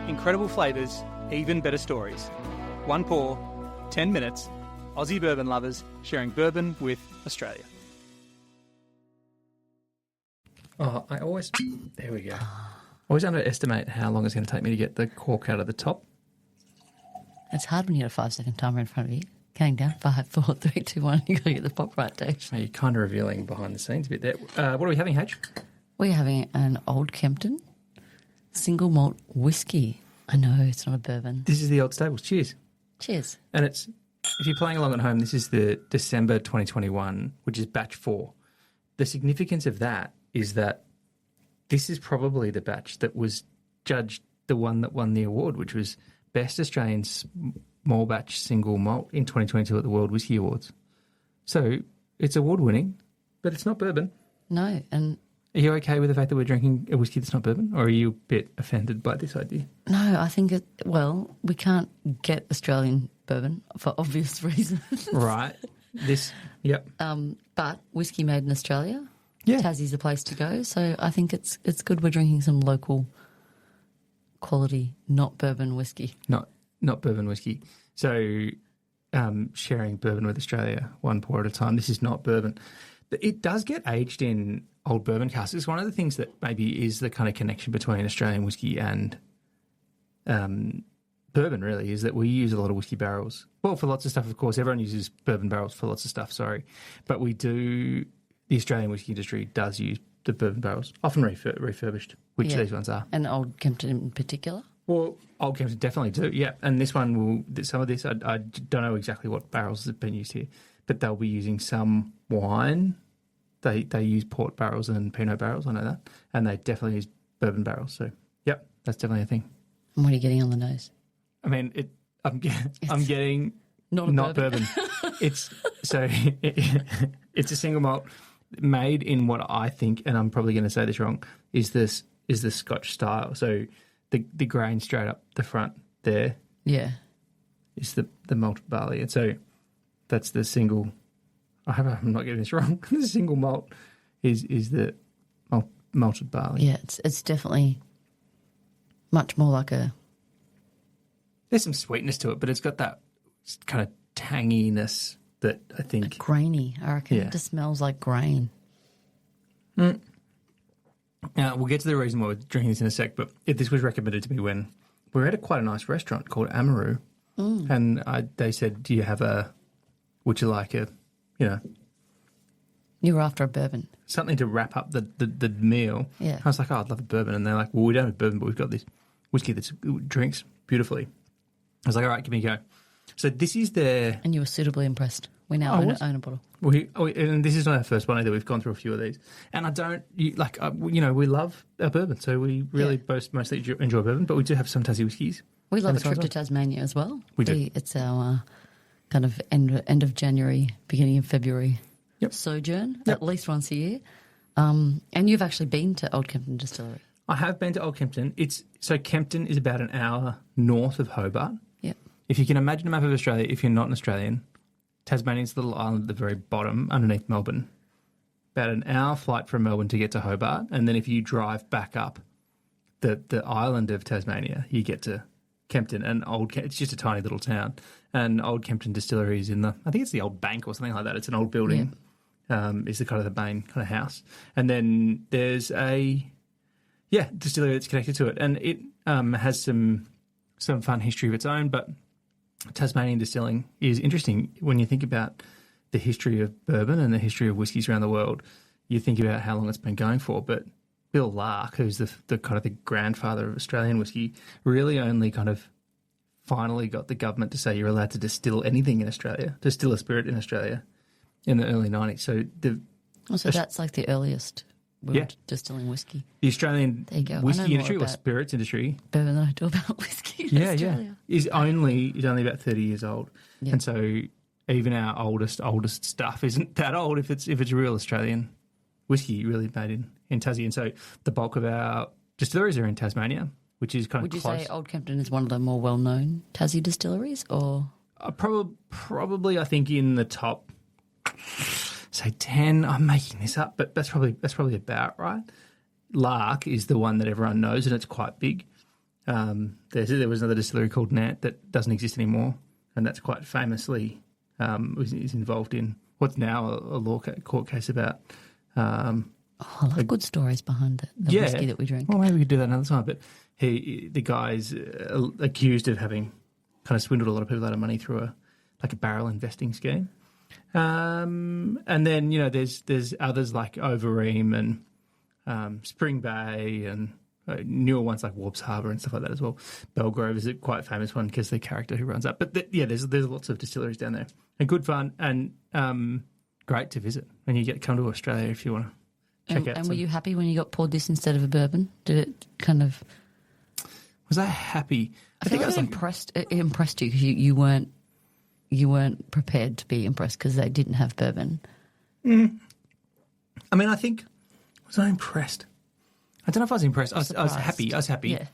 Incredible flavours, even better stories. One pour, 10 minutes, Aussie bourbon lovers sharing bourbon with Australia. Oh, there we go. I always underestimate how long it's going to take me to get the cork out of the top. It's hard when you got a 5-second timer in front of you. Counting down, 5, 4, 3, 2, 1, you got to get the pop right, Dave. You're kind of revealing behind the scenes a bit there. What are we having, H? We're having an Old Kempton single malt whiskey. I know, it's not a bourbon. This is the Old Stables. Cheers. Cheers. And it's, if you're playing along at home, this is the December 2021, which is batch 4. The significance of that is that this is probably the batch that was judged the one that won the award, which was Best Australian Small Batch Single Malt in 2022 at the World Whisky Awards. So it's award-winning, but it's not bourbon. No, and... Are you okay with the fact that we're drinking a whiskey that's not bourbon, or are you a bit offended by this idea? No, I think we can't get Australian bourbon for obvious reasons. Right. Yep. But whiskey made in Australia, yeah. Tassie's the place to go. So I think it's good we're drinking some local quality, not bourbon whiskey. Not bourbon whiskey. So sharing bourbon with Australia, one pour at a time. This is not bourbon. It does get aged in old bourbon casks. It's one of the things that maybe is the kind of connection between Australian whiskey and bourbon, really, is that we use a lot of whiskey barrels. Well, for lots of stuff, of course. Everyone uses bourbon barrels for lots of stuff, sorry. But the Australian whiskey industry does use the bourbon barrels, often refurbished, which these ones are. And Old Kempton in particular? Well, Old Kempton definitely do, yeah. And this one some of this, I don't know exactly what barrels have been used here, but they'll be using some wine. They use port barrels and Pinot barrels, I know that. And they definitely use bourbon barrels. So, yep, that's definitely a thing. And what are you getting on the nose? I mean, I'm getting not bourbon. It's a single malt made in what I think, and I'm probably going to say this wrong, is the Scotch style. So the grain straight up the front there, is the malted barley, and so that's the single. I hope I'm not getting this wrong. The single malt is the malted barley. Yeah, it's definitely much more like a... There's some sweetness to it, but it's got that kind of tanginess that I think... Grainy, I reckon. It just smells like grain. Now, we'll get to the reason why we're drinking this in a sec, but this was recommended to me when we were at quite a nice restaurant called Amaru, and they said, would you like a... You were after a bourbon. Something to wrap up the meal. Yeah. I was like, I'd love a bourbon. And they're like, well, we don't have bourbon, but we've got this whiskey that drinks beautifully. I was like, all right, give me a go. So this is their... And you were suitably impressed. We now own a bottle. And this is not our first one either. We've gone through a few of these. And we love our bourbon. So we really mostly enjoy bourbon, but we do have some Tassie whiskies. We love a trip to Tasmania as well. We do. It's our... kind of end of January, beginning of February sojourn, at least once a year. And you've actually been to Old Kempton Distillery. I have been to Old Kempton. Kempton is about an hour north of Hobart. Yep. If you can imagine a map of Australia, if you're not an Australian, Tasmania's the little island at the very bottom underneath Melbourne. About an hour flight from Melbourne to get to Hobart, and then if you drive back up the island of Tasmania, you get to Kempton, and it's just a tiny little town. And Old Kempton Distillery is I think it's the old bank or something like that. It's an old building. Is the kind of the main kind of house. And then there's a distillery that's connected to it, and it has some fun history of its own. But Tasmanian distilling is interesting when you think about the history of bourbon and the history of whiskies around the world. You think about how long it's been going for, but Bill Lark, who's the kind of the grandfather of Australian whiskey, really only kind of finally got the government to say you're allowed to distill anything in Australia, distill a spirit in Australia in the early 90s. So that's like the earliest distilling whiskey. The Australian whiskey industry or spirits industry. Bourbon than I do about whiskey in Australia. Is only about 30 years old. Yeah. And so even our oldest stuff isn't that old if it's real Australian whiskey really made in Tassie. And so the bulk of our distilleries are in Tasmania, which is kind of close. Would you say Old Kempton is one of the more well-known Tassie distilleries, or...? Probably, I think, in the top, say, 10. I'm making this up, but that's probably about right. Lark is the one that everyone knows, and it's quite big. There was another distillery called Nant that doesn't exist anymore, and that's quite famously is involved in what's now a court case about. I love good stories behind the whiskey that we drink. Well, maybe we could do that another time. But the guy's accused of having kind of swindled a lot of people out of money through a barrel investing scheme. And then there's others like Overeem and Spring Bay and newer ones like Warps Harbour and stuff like that as well. Belgrove is a quite famous one because the character who runs that. But there's lots of distilleries down there and good fun and great to visit. And you come to Australia if you want to check out. And were you happy when you got poured this instead of a bourbon? Did it kind of? Was I happy? I think I was impressed. It impressed you because you weren't prepared to be impressed because they didn't have bourbon. I mean, was I impressed? I don't know if I was impressed. I was happy. Yeah.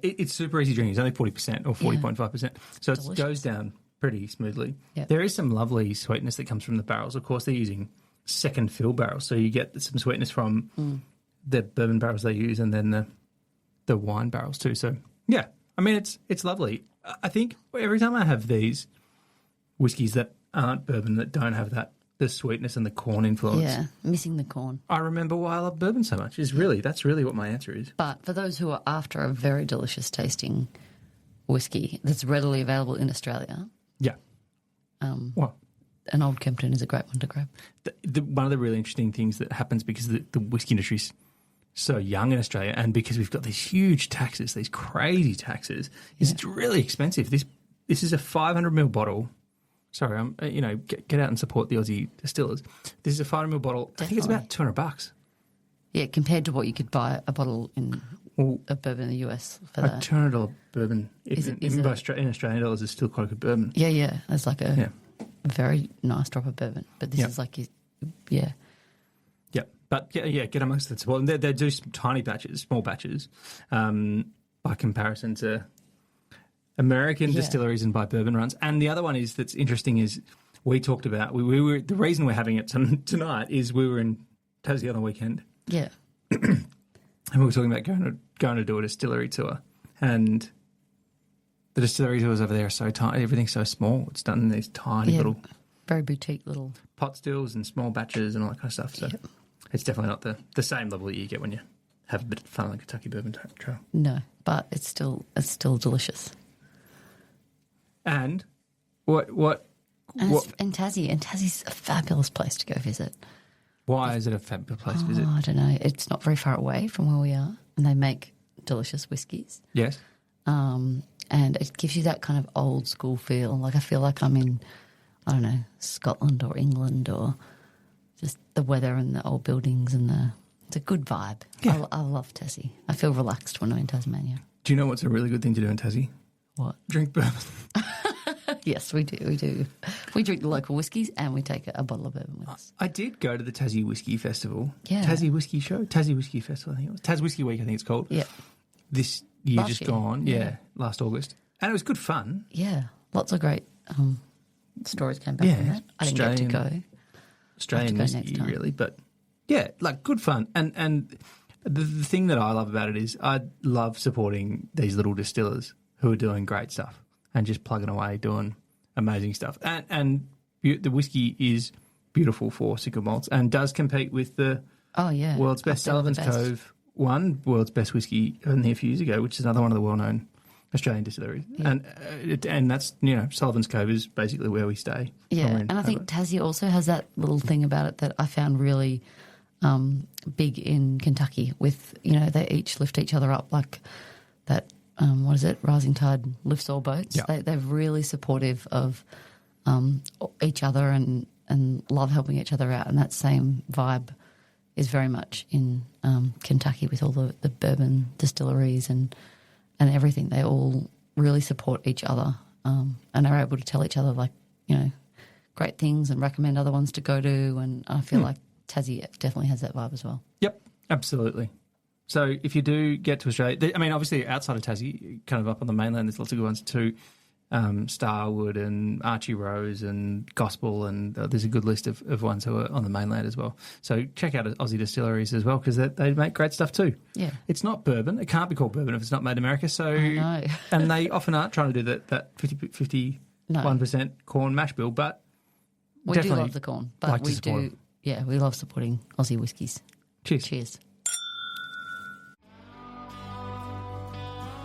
It's super easy drinking. It's only 40% or 40.5%. So it goes down pretty smoothly. Yep. There is some lovely sweetness that comes from the barrels. Of course, they're using second fill barrels. So you get some sweetness from the bourbon barrels they use and then the wine barrels too. So, yeah, I mean, it's lovely. I think every time I have these whiskies that aren't bourbon, that don't have the sweetness and the corn influence. Yeah, missing the corn. I remember why I love bourbon so much. That's really what my answer is. But for those who are after a very delicious tasting whiskey that's readily available in Australia, an Old Kempton is a great one to grab. One of the really interesting things that happens because the whiskey industry is so young in Australia and because we've got these huge taxes, these crazy taxes, is it's really expensive. This is a 500ml bottle. Sorry, get out and support the Aussie distillers. This is a 500ml bottle. Definitely. I think it's about $200. Yeah, compared to what you could buy a bottle of bourbon in the US for that. A $200 bourbon in Australian dollars is still quite a good bourbon. Yeah. It's like a very nice drop of bourbon. But this is like, Yeah, but get amongst the support. They do some tiny batches, small batches, by comparison to American distilleries and by bourbon runs. And the other one that's interesting is we talked about, we were the reason we're having it tonight is we were in Tassie on the weekend. Yeah. And we were talking about going to do a distillery tour. And the distillery tours over there are so tiny, everything's so small. It's done in these tiny little... Very boutique little... pot stills and small batches and all that kind of stuff. So it's definitely not the same level that you get when you have a bit of fun on the Kentucky Bourbon Trail. No, but it's still delicious. And Tassie's a fabulous place to go visit. Why is it a fabulous place to visit? I don't know. It's not very far away from where we are, and they make delicious whiskies. Yes. And it gives you that kind of old school feel. Like I feel like I'm in, I don't know, Scotland or England, or just the weather and the old buildings and it's a good vibe. Yeah. I love Tassie. I feel relaxed when I'm in Tasmania. Do you know what's a really good thing to do in Tassie? What? Drink bourbon. Yes, we do. We drink the local whiskies and we take a bottle of bourbon with us. I did go to the Tassie Whisky Festival. Yeah. Tassie Whisky Show? Tassie Whisky Festival, I think it was. Tas Whisky Week, I think it's called. Yeah. This year just gone. Yeah, last August. And it was good fun. Yeah, lots of great stories came back from that. I didn't get to go. Australian whiskey, really. But, yeah, like good fun. And the thing that I love about it is I love supporting these little distillers who are doing great stuff and just plugging away, doing amazing stuff. And the whiskey is beautiful for single malts and does compete with the world's best Sullivan's Cove won world's best whiskey only a few years ago, which is another one of the well-known Australian distilleries. Yeah. And that's, Sullivan's Cove is basically where we stay. Yeah, and I think Tassie also has that little thing about it that I found really big in Kentucky with, they each lift each other up like that. What is it? Rising tide lifts all boats. Yeah. They're really supportive of each other and love helping each other out. And that same vibe is very much in Kentucky with all the bourbon distilleries and everything. They all really support each other and are able to tell each other great things and recommend other ones to go to. And I feel like Tassie definitely has that vibe as well. Yep, absolutely. So if you do get to Australia, obviously outside of Tassie, kind of up on the mainland, there's lots of good ones too. Starwood and Archie Rose and Gospel, and there's a good list of ones who are on the mainland as well. So check out Aussie distilleries as well, because they make great stuff too. Yeah. It's not bourbon. It can't be called bourbon if it's not made in America. So I know. and they often aren't trying to do that 51% corn mash bill, but We do definitely love the corn, but like to we support do. Yeah, we love supporting Aussie whiskies. Cheers. Cheers.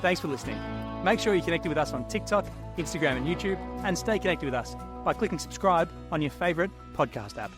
Thanks for listening. Make sure you're connected with us on TikTok, Instagram and YouTube, and stay connected with us by clicking subscribe on your favourite podcast app.